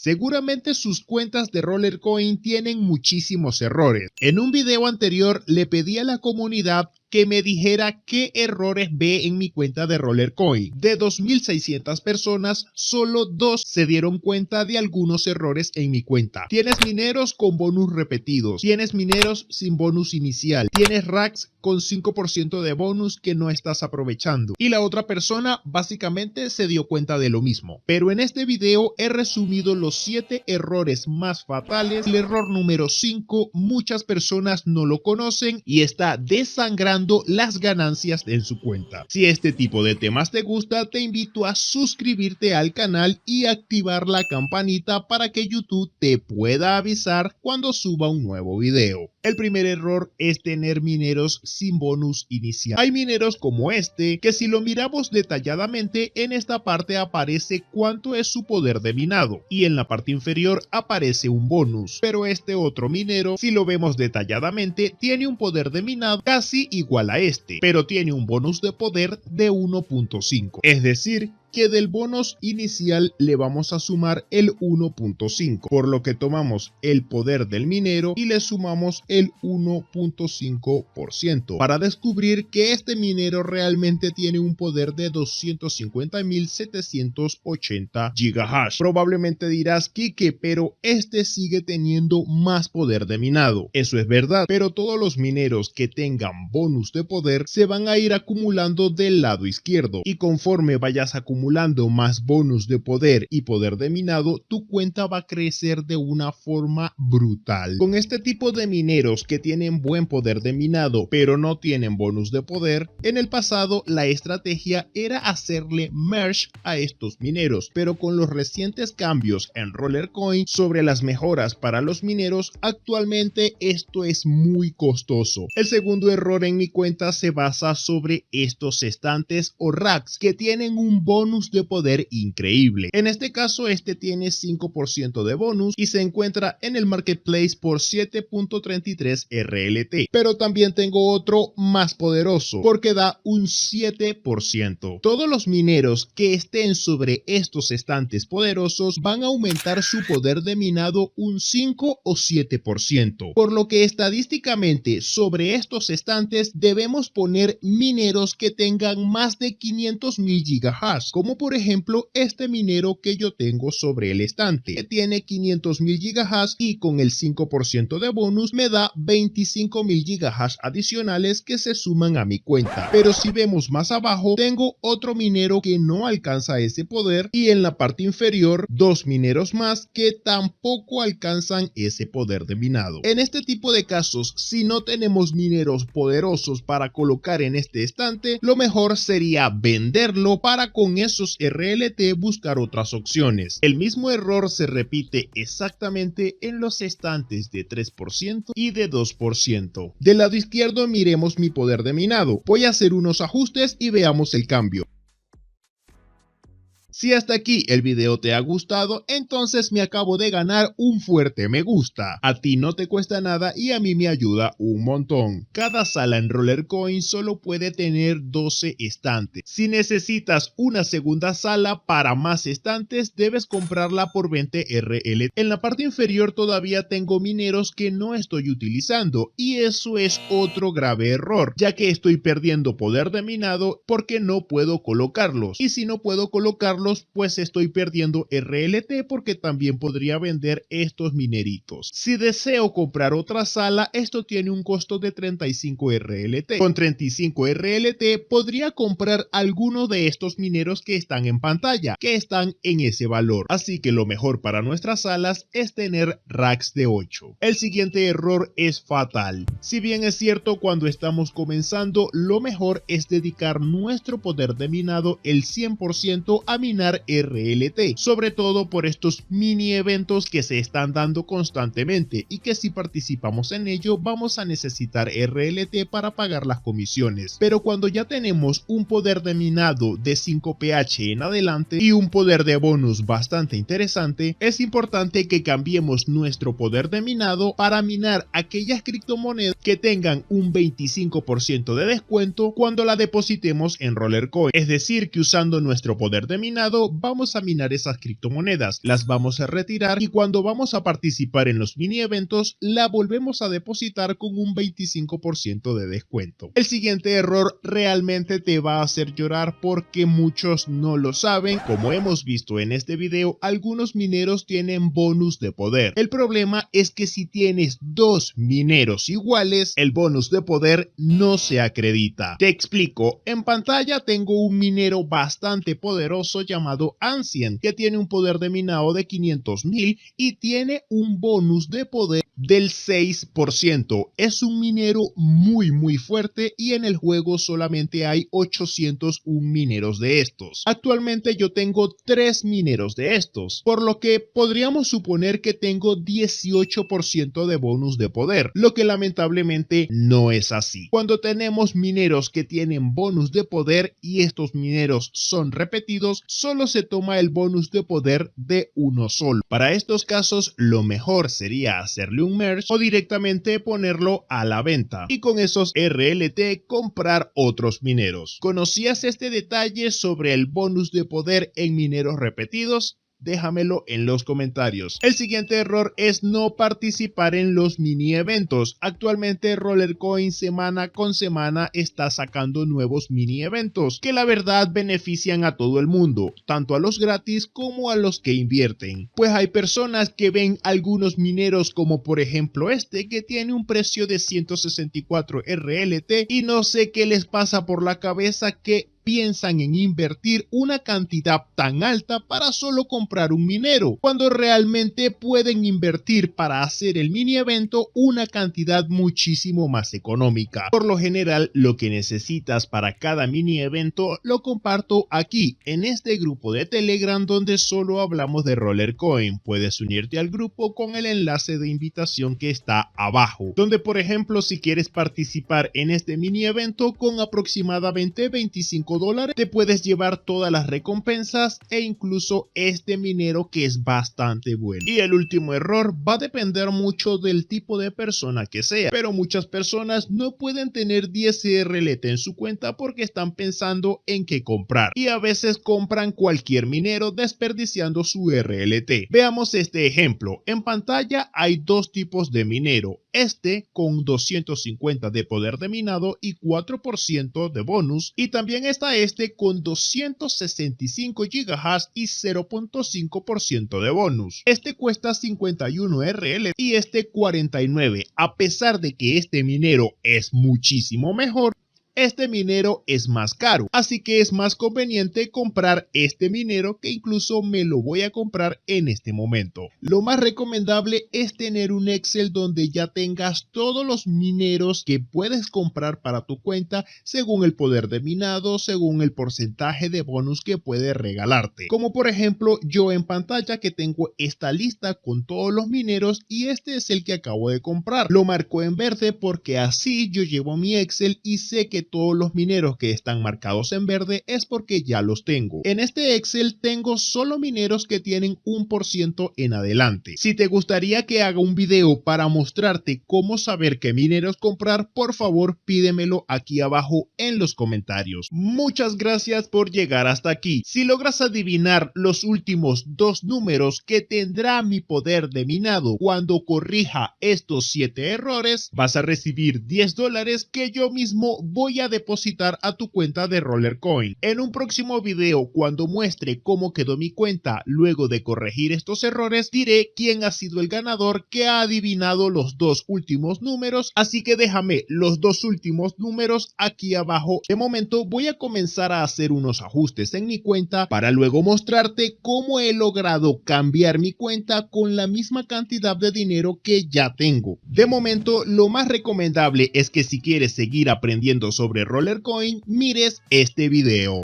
Seguramente sus cuentas de Rollercoin tienen muchísimos errores. En un video anterior le pedí a la comunidad que me dijera qué errores ve en mi cuenta de Rollercoin. De 2.600 personas, solo 2 se dieron cuenta de algunos errores en mi cuenta. Tienes mineros con bonus repetidos, tienes mineros sin bonus inicial, tienes racks con 5% de bonus que no estás aprovechando. Y la otra persona básicamente se dio cuenta de lo mismo. Pero en este video he resumido los 7 errores más fatales. El error número 5, muchas personas no lo conocen y está desangrando las ganancias en su cuenta. Si este tipo de temas te gusta, te invito a suscribirte al canal y activar la campanita para que YouTube te pueda avisar cuando suba un nuevo video. El primer error es tener mineros sin bonus inicial. Hay mineros como este que si lo miramos detalladamente, en esta parte aparece cuánto es su poder de minado y en la parte inferior aparece un bonus. Pero este otro minero, si lo vemos detalladamente, tiene un poder de minado casi igual a este, pero tiene un bonus de poder de 1.5. Es decir, que del bonus inicial le vamos a sumar el 1.5, por lo que tomamos el poder del minero y le sumamos el 1.5% para descubrir que este minero realmente tiene un poder de 250.780 gigahash. Probablemente dirás, Kike, pero este sigue teniendo más poder de minado. Eso es verdad, pero todos los mineros que tengan bonus de poder se van a ir acumulando del lado izquierdo y conforme vayas acumulando más bonus de poder y poder de minado, tu cuenta va a crecer de una forma brutal. Con este tipo de mineros que tienen buen poder de minado pero no tienen bonus de poder, en el pasado la estrategia era hacerle merge a estos mineros, pero con los recientes cambios en Rollercoin sobre las mejoras para los mineros, actualmente esto es muy costoso. El segundo error en mi cuenta se basa sobre estos estantes o racks que tienen un bonus de poder increíble. En este caso este tiene 5% de bonus y se encuentra en el marketplace por 7.33 RLT, pero también tengo otro más poderoso porque da un 7%. Todos los mineros que estén sobre estos estantes poderosos van a aumentar su poder de minado un 5 o 7%, por lo que estadísticamente sobre estos estantes debemos poner mineros que tengan más de 500.000 gigahash, como por ejemplo este minero que yo tengo sobre el estante, que tiene 500.000 gigahash y con el 5% de bonus me da 25.000 gigahash adicionales que se suman a mi cuenta. Pero si vemos más abajo, tengo otro minero que no alcanza ese poder y en la parte inferior dos mineros más que tampoco alcanzan ese poder de minado. En este tipo de casos, si no tenemos mineros poderosos para colocar en este estante, lo mejor sería venderlo para con esos RLT buscar otras opciones. El mismo error se repite exactamente en los estantes de 3% y de 2%. Del lado izquierdo miremos mi poder de minado. Voy a hacer unos ajustes y veamos el cambio. Si hasta aquí el video te ha gustado, entonces me acabo de ganar un fuerte me gusta. A ti no te cuesta nada y a mí me ayuda un montón. Cada sala en Rollercoin solo puede tener 12 estantes. Si necesitas una segunda sala para más estantes, debes comprarla por 20 RL. En la parte inferior todavía tengo mineros que no estoy utilizando y eso es otro grave error, ya que estoy perdiendo poder de minado porque no puedo colocarlos. Y si no puedo colocarlos, pues estoy perdiendo RLT porque también podría vender estos mineritos. Si deseo comprar otra sala, esto tiene un costo de 35 RLT. Con 35 RLT podría comprar alguno de estos mineros que están en pantalla, que están en ese valor. Así que lo mejor para nuestras salas es tener racks de 8. El siguiente error es fatal. Si bien es cierto, cuando estamos comenzando, lo mejor es dedicar nuestro poder de minado el 100% a minar RLT, sobre todo por estos mini eventos que se están dando constantemente y que si participamos en ello vamos a necesitar RLT para pagar las comisiones. Pero cuando ya tenemos un poder de minado de 5 pH en adelante y un poder de bonus bastante interesante, es importante que cambiemos nuestro poder de minado para minar aquellas criptomonedas que tengan un 25% de descuento cuando la depositemos en Rollercoin. Es decir, que usando nuestro poder de minado minado, vamos a minar esas criptomonedas, las vamos a retirar y cuando vamos a participar en los mini eventos, la volvemos a depositar con un 25% de descuento. El siguiente error realmente te va a hacer llorar porque muchos no lo saben. Como hemos visto en este video, algunos mineros tienen bonus de poder. El problema es que si tienes dos mineros iguales, el bonus de poder no se acredita. Te explico, en pantalla tengo un minero bastante poderoso llamado Ancient, que tiene un poder de minado de 500.000 y tiene un bonus de poder del 6%. Es un minero muy fuerte y en el juego solamente hay 801 mineros de estos. Actualmente yo tengo 3 mineros de estos, por lo que podríamos suponer que tengo 18% de bonus de poder, lo que lamentablemente no es así. Cuando tenemos mineros que tienen bonus de poder y estos mineros son repetidos, solo se toma el bonus de poder de uno solo. Para estos casos, lo mejor sería hacerle un merge o directamente ponerlo a la venta y con esos RLT comprar otros mineros. ¿Conocías este detalle sobre el bonus de poder en mineros repetidos? Déjamelo en los comentarios. El siguiente error es no participar en los mini eventos. Actualmente Rollercoin semana con semana está sacando nuevos mini eventos que la verdad benefician a todo el mundo, tanto a los gratis como a los que invierten. Pues hay personas que ven algunos mineros como por ejemplo este que tiene un precio de 164 RLT y no sé qué les pasa por la cabeza que piensan en invertir una cantidad tan alta para solo comprar un minero, cuando realmente pueden invertir para hacer el mini evento una cantidad muchísimo más económica. Por lo general, lo que necesitas para cada mini evento lo comparto aquí, en este grupo de Telegram donde solo hablamos de Rollercoin. Puedes unirte al grupo con el enlace de invitación que está abajo, donde por ejemplo si quieres participar en este mini evento con aproximadamente $25 te puedes llevar todas las recompensas e incluso este minero que es bastante bueno. Y el último error va a depender mucho del tipo de persona que sea, pero muchas personas no pueden tener 10 RLT en su cuenta porque están pensando en qué comprar y a veces compran cualquier minero desperdiciando su RLT. Veamos este ejemplo. En pantalla hay dos tipos de minero. Este con 250 de poder de minado y 4% de bonus, y también está este con 265 GHz y 0.5% de bonus. Este cuesta 51 RL y este 49. A pesar de que este minero es muchísimo mejor, este minero es más caro, así que es más conveniente comprar este minero, que incluso me lo voy a comprar en este momento. Lo más recomendable es tener un Excel donde ya tengas todos los mineros que puedes comprar para tu cuenta según el poder de minado, según el porcentaje de bonus que puede regalarte. Como por ejemplo yo en pantalla que tengo esta lista con todos los mineros y este es el que acabo de comprar. Lo marco en verde porque así yo llevo mi Excel y sé que todos los mineros que están marcados en verde es porque ya los tengo. En este Excel tengo solo mineros que tienen 1% en adelante. Si te gustaría que haga un video para mostrarte cómo saber qué mineros comprar, por favor pídemelo aquí abajo en los comentarios. Muchas gracias por llegar hasta aquí. Si logras adivinar los últimos dos números que tendrá mi poder de minado cuando corrija estos 7 errores, vas a recibir $10 que yo mismo voy a depositar a tu cuenta de Rollercoin. En un próximo video, cuando muestre cómo quedó mi cuenta luego de corregir estos errores, diré quién ha sido el ganador que ha adivinado los dos últimos números, así que déjame los dos últimos números aquí abajo. De momento voy a comenzar a hacer unos ajustes en mi cuenta para luego mostrarte cómo he logrado cambiar mi cuenta con la misma cantidad de dinero que ya tengo. De momento, lo más recomendable es que si quieres seguir aprendiendo sobre Rollercoin, mires este video.